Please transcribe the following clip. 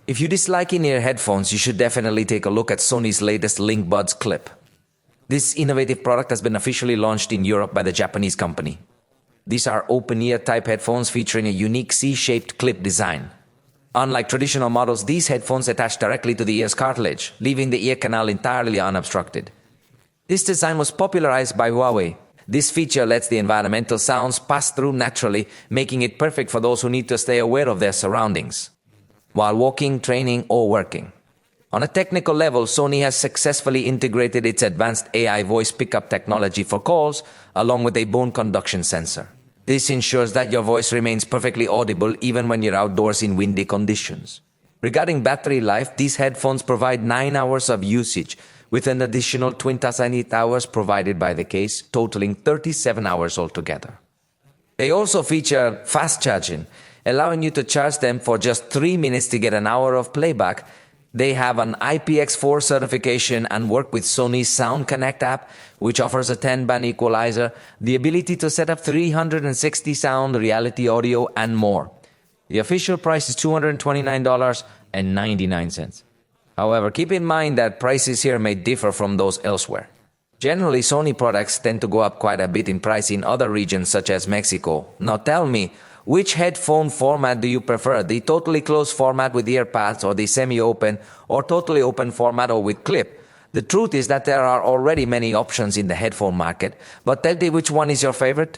If you dislike in-ear headphones, you should definitely take a look at Sony's latest LinkBuds Clip. This innovative product has been officially launched in Europe by the Japanese company. These are open-ear type headphones featuring a unique C-shaped clip design. Unlike traditional models, these headphones attach directly to the ear's cartilage, leaving the ear canal entirely unobstructed. This design was popularized by Huawei. This feature lets the environmental sounds pass through naturally, making it perfect for those who need to stay aware of their surroundings while walking, training, or working. On a technical level, Sony has successfully integrated its advanced AI voice pickup technology for calls, along with a bone conduction sensor. This ensures that your voice remains perfectly audible even when you're outdoors in windy conditions. Regarding battery life, these headphones provide 9 hours of usage, with an additional 28 hours provided by the case, totaling 37 hours altogether. They also feature fast charging, allowing you to charge them for just 3 minutes to get an hour of playback. They have an IPX4 certification and work with Sony's Sound Connect app, which offers a 10-band equalizer, the ability to set up 360 sound, reality audio, and more. The official price is $229.99. However, keep in mind that prices here may differ from those elsewhere. Generally, Sony products tend to go up quite a bit in price in other regions such as Mexico. Now tell me, which headphone format do you prefer? The totally closed format with ear pads, or the semi-open or totally open format or with clip? The truth is that there are already many options in the headphone market, but tell me which one is your favorite?